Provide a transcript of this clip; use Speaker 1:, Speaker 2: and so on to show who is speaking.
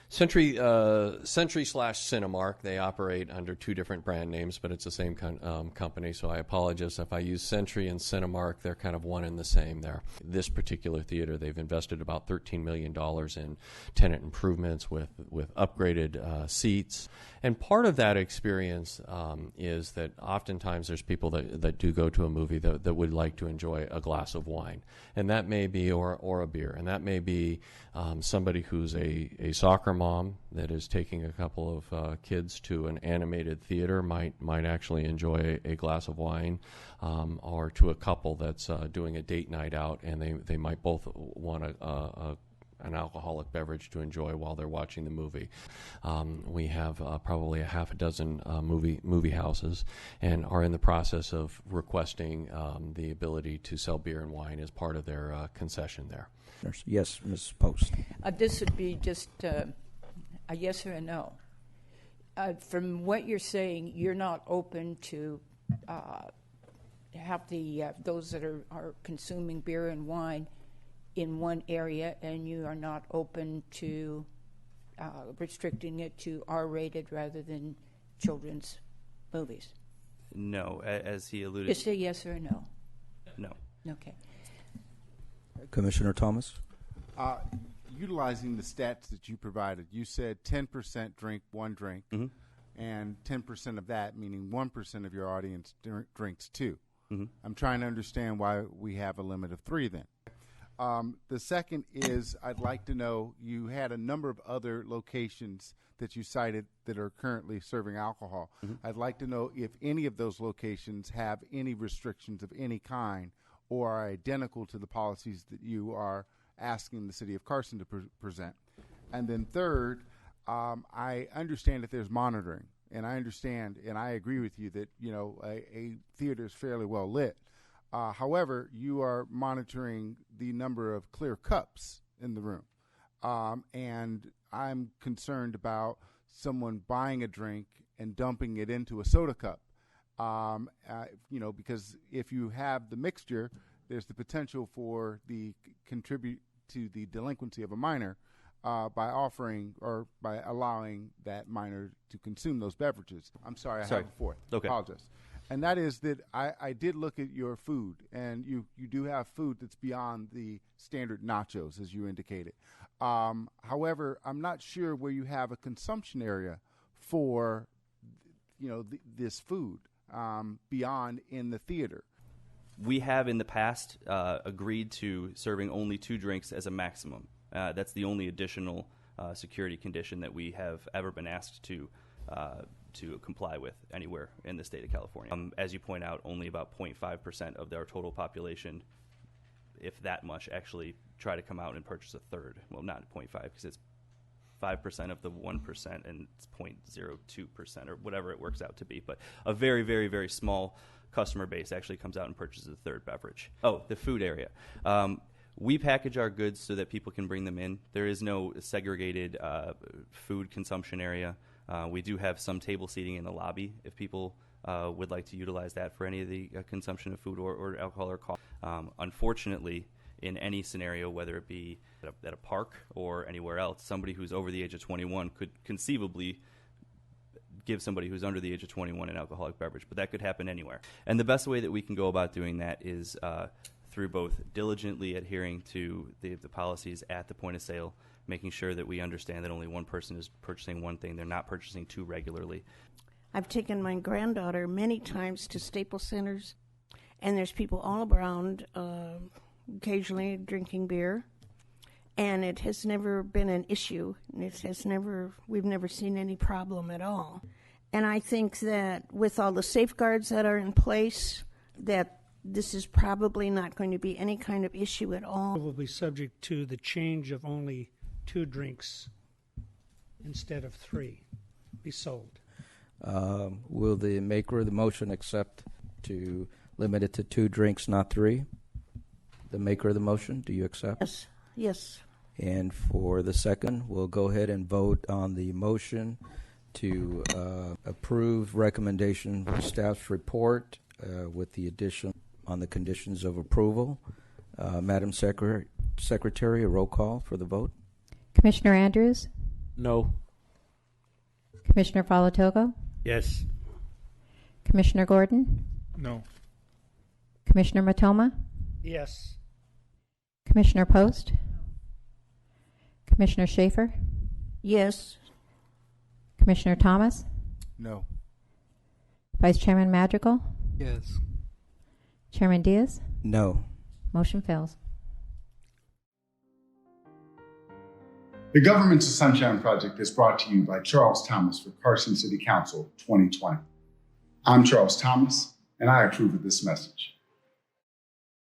Speaker 1: Century slash Cinemark, they operate under two different brand names, but it's the same company, so I apologize if I use Century and Cinemark. They're kind of one and the same there. This particular theater, they've invested about $13 million in tenant improvements with upgraded seats. And part of that experience is that oftentimes there's people that do go to a movie that would like to enjoy a glass of wine. And that may be, or a beer, and that may be somebody who's a soccer mom that is taking a couple of kids to an animated theater might actually enjoy a glass of wine, or to a couple that's doing a date night out, and they might both want an alcoholic beverage to enjoy while they're watching the movie. We have probably a half a dozen movie houses, and are in the process of requesting the ability to sell beer and wine as part of their concession there.
Speaker 2: Yes, Ms. Post.
Speaker 3: This would be just a yes or a no. From what you're saying, you're not open to have those that are consuming beer and wine in one area, and you are not open to restricting it to R-rated rather than children's movies?
Speaker 4: No, as he alluded.
Speaker 3: Just a yes or a no.
Speaker 4: No.
Speaker 3: Okay.
Speaker 2: Commissioner Thomas?
Speaker 5: Utilizing the stats that you provided, you said 10% drink one drink,
Speaker 4: Mm-hmm.
Speaker 5: and 10% of that, meaning 1% of your audience drinks two.
Speaker 4: Mm-hmm.
Speaker 5: I'm trying to understand why we have a limit of three then. The second is, I'd like to know, you had a number of other locations that you cited that are currently serving alcohol.
Speaker 4: Mm-hmm.
Speaker 5: I'd like to know if any of those locations have any restrictions of any kind or are identical to the policies that you are asking the city of Carson to present. And then third, I understand that there's monitoring, and I understand and I agree with you that, you know, a theater is fairly well lit. However, you are monitoring the number of clear cups in the room. And I'm concerned about someone buying a drink and dumping it into a soda cup. You know, because if you have the mixture, there's the potential for the contribute to the delinquency of a minor by offering or by allowing that minor to consume those beverages. I'm sorry, I have a fourth.
Speaker 4: Okay.
Speaker 5: Apologize. And that is that I did look at your food, and you do have food that's beyond the standard nachos, as you indicated. However, I'm not sure where you have a consumption area for, you know, this food beyond in the theater.
Speaker 4: We have in the past agreed to serving only 2 drinks as a maximum. That's the only additional security condition that we have ever been asked to comply with anywhere in the state of California. As you point out, only about 0.5% of our total population, if that much, actually try to come out and purchase a third. Well, not 0.5, because it's 5% of the 1%, and it's 0.02% or whatever it works out to be. But a very, very, very small customer base actually comes out and purchases a third beverage. Oh, the food area. We package our goods so that people can bring them in. There is no segregated food consumption area. We do have some table seating in the lobby if people would like to utilize that for any of the consumption of food or alcohol or coffee. Unfortunately, in any scenario, whether it be at a park or anywhere else, somebody who's over the age of 21 could conceivably give somebody who's under the age of 21 an alcoholic beverage, but that could happen anywhere. And the best way that we can go about doing that is through both diligently adhering to the policies at the point of sale, making sure that we understand that only one person is purchasing one thing. They're not purchasing 2 regularly.
Speaker 6: I've taken my granddaughter many times to Staples Centers, and there's people all around occasionally drinking beer, and it has never been an issue. We've never seen any problem at all. And I think that with all the safeguards that are in place, that this is probably not going to be any kind of issue at all.
Speaker 7: It will be subject to the change of only 2 drinks instead of 3 be sold.
Speaker 2: Will the maker of the motion accept to limit it to 2 drinks, not 3? The maker of the motion, do you accept?
Speaker 6: Yes. Yes.
Speaker 2: And for the second, we'll go ahead and vote on the motion to approve recommendation for staff's report with the addition on the conditions of approval. Madam Secretary, a roll call for the vote.
Speaker 8: Commissioner Andrews?
Speaker 1: No.
Speaker 8: Commissioner Faletogo,
Speaker 7: Yes.
Speaker 8: Commissioner Gordon,
Speaker 7: No.
Speaker 8: Commissioner Mitoma,
Speaker 7: Yes.
Speaker 8: Commissioner Post, Commissioner Schaefer,
Speaker 6: Yes.
Speaker 8: Commissioner Thomas,
Speaker 5: No.
Speaker 8: Vice Chairman Madrigal,
Speaker 7: Yes.
Speaker 8: Chairman Diaz.
Speaker 2: No.
Speaker 8: Motion fails.
Speaker 5: The Government's Sunshine Project is brought to you by Charles Thomas for Carson City Council 2020. I'm Charles Thomas, and I approve of this message.